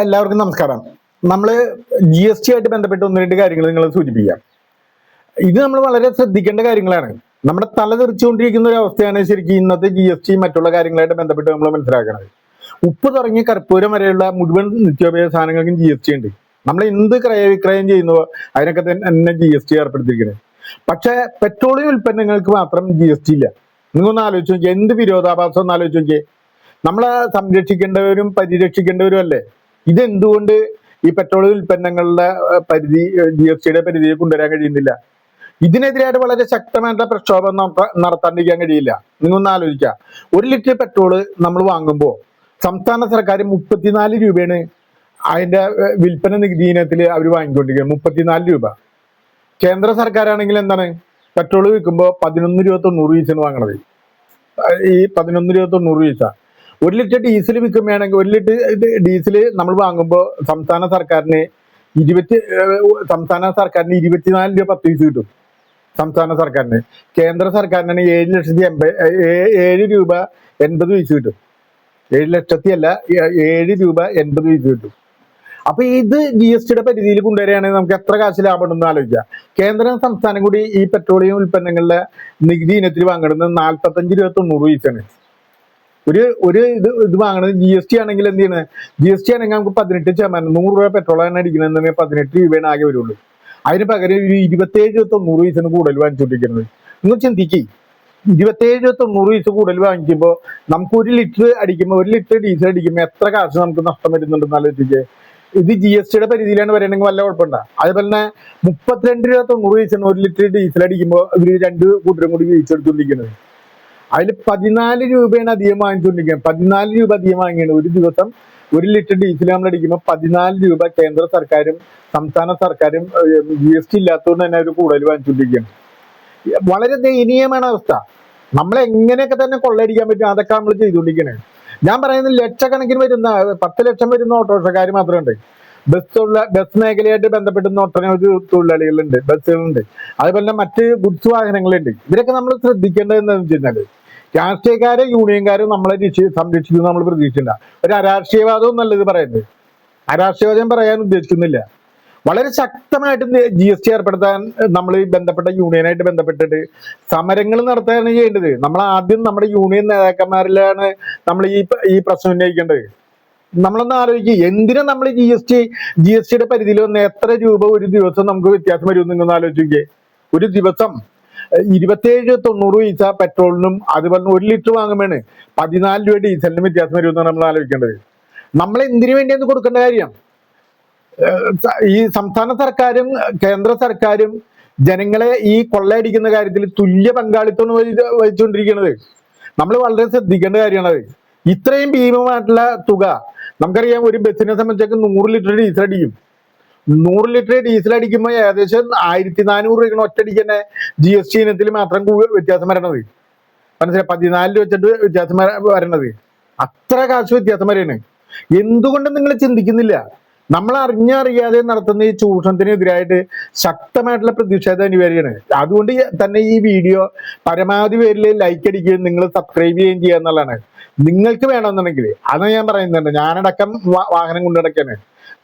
എല്ലാവർക്കും നമസ്കാരം. നമ്മൾ GST ആയിട്ട് ബന്ധപ്പെട്ട് ഒന്ന് രണ്ട് കാര്യങ്ങൾ നിങ്ങൾ സൂചിപ്പിക്കാം. ഇത് നമ്മൾ വളരെ ശ്രദ്ധിക്കേണ്ട കാര്യങ്ങളാണ്. നമ്മുടെ തല തെറിച്ചുകൊണ്ടിരിക്കുന്ന ഒരു അവസ്ഥയാണ് ശരിക്കും ഇന്നത്തെ GST മറ്റുള്ള കാര്യങ്ങളായിട്ട് ബന്ധപ്പെട്ട് നമ്മൾ മനസ്സിലാക്കുന്നത്. ഉപ്പ് തുടങ്ങി കർപ്പൂരം വരെയുള്ള മുഴുവൻ നിത്യോപയോഗ സാധനങ്ങൾക്കും GST ഉണ്ട്. നമ്മൾ എന്ത് ക്രയവിക്രയം ചെയ്യുന്നുവോ അതിനൊക്കെ തന്നെ GST ഏർപ്പെടുത്തിയിരിക്കുന്നത്. പക്ഷെ പെട്രോളിയം ഉൽപ്പന്നങ്ങൾക്ക് മാത്രം GST ഇല്ല. നിങ്ങളൊന്ന് ആലോചിച്ച് നോക്കിയേ, എന്ത് വിരോധാഭാസം ഒന്ന് ആലോചിച്ച് നോക്കിയേ. നമ്മളെ സംരക്ഷിക്കേണ്ടവരും പരിരക്ഷിക്കേണ്ടവരും അല്ലേ? ഇതെന്തുകൊണ്ട് ഈ പെട്രോളിയം ഉൽപ്പന്നങ്ങളുടെ പരിധി GSTയുടെ പരിധിയെ കൊണ്ടുവരാൻ കഴിയുന്നില്ല? ഇതിനെതിരായിട്ട് വളരെ ശക്തമായിട്ടുള്ള പ്രക്ഷോഭം നടത്താണ്ടിരിക്കാൻ കഴിയില്ല. നിങ്ങളൊന്ന് ആലോചിക്കുക, 1 ലിറ്റർ പെട്രോള് നമ്മൾ വാങ്ങുമ്പോൾ സംസ്ഥാന സർക്കാർ 34 രൂപയാണ് അതിന്റെ വിൽപ്പന നികുതി ഇനത്തിൽ അവർ വാങ്ങിക്കൊണ്ടിരിക്കുന്നത്. 34 രൂപ. കേന്ദ്ര സർക്കാരാണെങ്കിൽ എന്താണ്, പെട്രോൾ വിൽക്കുമ്പോൾ 11 രൂപ 90 പൈസയാണ് വാങ്ങണത്. ഈ 11 രൂപ 90 പൈസ. 1 ലിറ്റർ ഡീസൽ വിൽക്കുകയാണെങ്കിൽ 1 ലിറ്റർ ഡീസൽ നമ്മൾ വാങ്ങുമ്പോൾ സംസ്ഥാന സർക്കാരിന് 24 രൂപ 10 പൈസ കിട്ടും. സംസ്ഥാന സർക്കാരിന്. കേന്ദ്ര സർക്കാരിനാണ് 7 രൂപ 80 പൈസ കിട്ടും. 7 ലക്ഷത്തി അല്ല, 7 രൂപ 80 പൈസ കിട്ടും. അപ്പൊ ഇത് GSTയുടെ പരിധിയിൽ കൊണ്ടുവരികയാണെങ്കിൽ നമുക്ക് എത്ര കാശ് ലാഭം ഉണ്ടെന്ന് ആലോചിക്കുക. കേന്ദ്രം സംസ്ഥാനം കൂടി ഈ പെട്രോളിയം ഉൽപ്പന്നങ്ങളുടെ നികുതി ഇനത്തിൽ വാങ്ങുന്നത് 45 രൂപ 90 പൈസയാണ്. ഒരു ഇത് വാങ്ങണത്. GST ആണെങ്കിൽ എന്ത് ചെയ്യണത്? GST ആണെങ്കിൽ നമുക്ക് 18%, 100 രൂപ പെട്രോളാണ് അടിക്കണമെന്നുണ്ടെങ്കിൽ 18 രൂപയാണ് ആകെ വരുള്ളൂ. അതിന് പകരം ഒരു 27 രൂപ 90 പൈസയാണ് കൂടുതൽ വാങ്ങിച്ചുകൊണ്ടിരിക്കുന്നത്. നിങ്ങൾ ചിന്തിക്കേ, 27 രൂപ 90 പൈസ കൂടുതൽ വാങ്ങിക്കുമ്പോൾ നമുക്ക് 1 ലിറ്റർ അടിക്കുമ്പോൾ, 1 ലിറ്റർ ഡീസൽ അടിക്കുമ്പോൾ എത്ര കാശ് നമുക്ക് നഷ്ടം വരുന്നുണ്ടെന്ന് ആലോചിച്ചേ. ഇത് GSTയുടെ പരിധിയിലാണ് വരണമെങ്കിൽ വല്ല കുഴപ്പമുണ്ടോ? അതുപോലെ തന്നെ 32 രൂപ 90 പൈസയാണ് 1 ലിറ്റർ ഡീസൽ അടിക്കുമ്പോൾ ഇവര് 2 കൂട്ടരും കൂടി വീഴ്ചെടുത്തുകൊണ്ടിരിക്കുന്നത്. അതിൽ 14 രൂപയാണ് അധികം വാങ്ങിച്ചുകൊണ്ടിരിക്കുന്നത്. 14 രൂപ അധികം വാങ്ങിയാണ് ഒരു ദിവസം. 1 ലിറ്റർ ഡീസൽ നമ്മൾ അടിക്കുമ്പോൾ 14 രൂപ കേന്ദ്ര സർക്കാരും സംസ്ഥാന സർക്കാരും GST ഇല്ലാത്തതുകൊണ്ട് തന്നെ അവർ കൂടുതൽ വാങ്ങിച്ചുകൊണ്ടിരിക്കുകയാണ്. വളരെ ദയനീയമാണ് അവസ്ഥ. നമ്മളെ എങ്ങനെയൊക്കെ തന്നെ കൊള്ളയടിക്കാൻ പറ്റും അതൊക്കെ നമ്മൾ ചെയ്തുകൊണ്ടിരിക്കണേ. ഞാൻ പറയുന്നത് ലക്ഷക്കണക്കിന് വരുന്ന 10 ലക്ഷം വരുന്ന ഓട്ടോറിക്ഷക്കാർ മാത്രമുണ്ട്. ബസ് മേഖലയായിട്ട് ബന്ധപ്പെടുന്ന ഒട്ടനവധി തൊഴിലാളികളുണ്ട്, ബസ്സുകളുണ്ട്. അതുപോലെ തന്നെ മറ്റ് ഗുഡ്സ് വാഹനങ്ങളുണ്ട്. ഇവരൊക്കെ നമ്മൾ ശ്രദ്ധിക്കേണ്ടത് എന്താണെന്ന് വെച്ച് കഴിഞ്ഞാൽ, രാഷ്ട്രീയക്കാരും യൂണിയൻകാരും നമ്മളെ സംരക്ഷിക്കുന്നു നമ്മൾ പ്രതീക്ഷിച്ചില്ല. ഒരു അരാഷ്ട്രീയവാദവും നല്ലത് പറയുന്നത്. അരാഷ്ട്രീയവാദം പറയാൻ ഉദ്ദേശിക്കുന്നില്ല. വളരെ ശക്തമായിട്ട് GST ഏർപ്പെടുത്താൻ നമ്മൾ ഈ ബന്ധപ്പെട്ട യൂണിയനായിട്ട് ബന്ധപ്പെട്ടിട്ട് സമരങ്ങൾ നടത്തുകയാണ് ചെയ്യേണ്ടത്. നമ്മൾ ആദ്യം നമ്മുടെ യൂണിയൻ നേതാക്കന്മാരിലാണ് നമ്മൾ ഈ പ്രശ്നം ഉന്നയിക്കേണ്ടത്. നമ്മളൊന്ന് ആലോചിക്കുക, എന്തിനാ നമ്മൾ GSTയുടെ പരിധിയിൽ വന്ന് എത്ര രൂപ ഒരു ദിവസം നമുക്ക് വ്യത്യാസം വരുമെന്ന് നിങ്ങളൊന്ന് ആലോചിക്കുക. ഒരു ദിവസം 27 രൂപ 90 പൈസ പെട്രോളിനും അതുപോലെ 1 ലിറ്റർ വാങ്ങുമ്പോഴാണ് 14 രൂപ ഡീസലിനും വ്യത്യാസം വരുമെന്നാണ് നമ്മൾ ആലോചിക്കേണ്ടത്. നമ്മൾ എന്തിനു വേണ്ടിയെന്ന് കൊടുക്കേണ്ട കാര്യം? ഈ സംസ്ഥാന സർക്കാരും കേന്ദ്ര സർക്കാരും ജനങ്ങളെ ഈ കൊള്ളയടിക്കുന്ന കാര്യത്തിൽ തുല്യ പങ്കാളിത്തമാണ് വഹിച്ചുകൊണ്ടിരിക്കുന്നത്. നമ്മൾ വളരെ ശ്രദ്ധിക്കേണ്ട കാര്യമാണത്. ഇത്രയും ഭീമമായിട്ടുള്ള തുക നമുക്കറിയാം. ഒരു ബസ്സിനെ സംബന്ധിച്ചൊക്കെ 100 ലിറ്റർ ഡീസൽ അടിക്കും. 100 ലിറ്റർ ഡീസൽ അടിക്കുമ്പോൾ ഏകദേശം 1400 രൂപ ഒറ്റയടിക്ക് തന്നെ GST ഇനത്തിൽ മാത്രം വ്യത്യാസം വരണത്. മനസ്സിലായി? 14 രൂപ വെച്ചിട്ട് വ്യത്യാസം വരണത്. അത്ര കാശ് വ്യത്യാസം വരെയാണ്. എന്തുകൊണ്ട് നിങ്ങൾ ചിന്തിക്കുന്നില്ല? നമ്മൾ അറിഞ്ഞറിയാതെ നടത്തുന്ന ഈ ചൂഷണത്തിനെതിരായിട്ട് ശക്തമായിട്ടുള്ള പ്രതിഷേധം അനിവാര്യമാണ്. അതുകൊണ്ട് തന്നെ ഈ വീഡിയോ പരമാവധി പേരിൽ ലൈക്ക് അടിക്കുകയും നിങ്ങൾ സബ്സ്ക്രൈബ് ചെയ്യുകയും ചെയ്യുക എന്നുള്ളതാണ്. നിങ്ങൾക്ക് വേണമെന്നുണ്ടെങ്കിൽ അത് ഞാൻ പറയുന്നുണ്ട്. ഞാനടക്കം വാഹനം കൊണ്ടുനടക്കാണ്.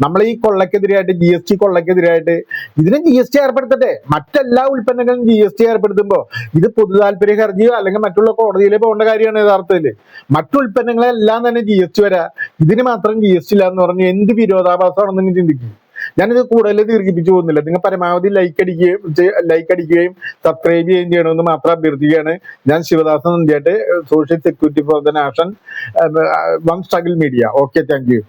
നമ്മൾ ഈ കൊള്ളക്കെതിരായിട്ട് GST കൊള്ളക്കെതിരായിട്ട് ഇതിന് GST ഏർപ്പെടുത്തട്ടെ. മറ്റെല്ലാ ഉൽപ്പന്നങ്ങളും GST ഏർപ്പെടുത്തുമ്പോൾ ഇത് പൊതു താല്പര്യ ഹർജിയോ അല്ലെങ്കിൽ മറ്റുള്ള കോടതിയിലേ പോകേണ്ട കാര്യമാണ് യഥാർത്ഥത്തിൽ. മറ്റു ഉൽപ്പന്നങ്ങളെല്ലാം തന്നെ GST വരാ, ഇതിന് മാത്രം GST ഇല്ല എന്ന് പറഞ്ഞ് എന്ത് വിരോധാഭാസമാണെന്ന് നിങ്ങൾ ചിന്തിക്കും. ഞാനിത് കൂടുതൽ ദീർഘിപ്പിച്ചു പോകുന്നില്ല. നിങ്ങൾ പരമാവധി ലൈക്ക് അടിക്കുകയും സബ്സ്ക്രൈബ് ചെയ്യുകയും ചെയ്യണമെന്ന് മാത്രം അഭ്യർത്ഥിക്കുകയാണ്. ഞാൻ ശിവദാസൻ നന്ദിയായിട്ട്, social security for the nation, one struggle media. Okay, thank U.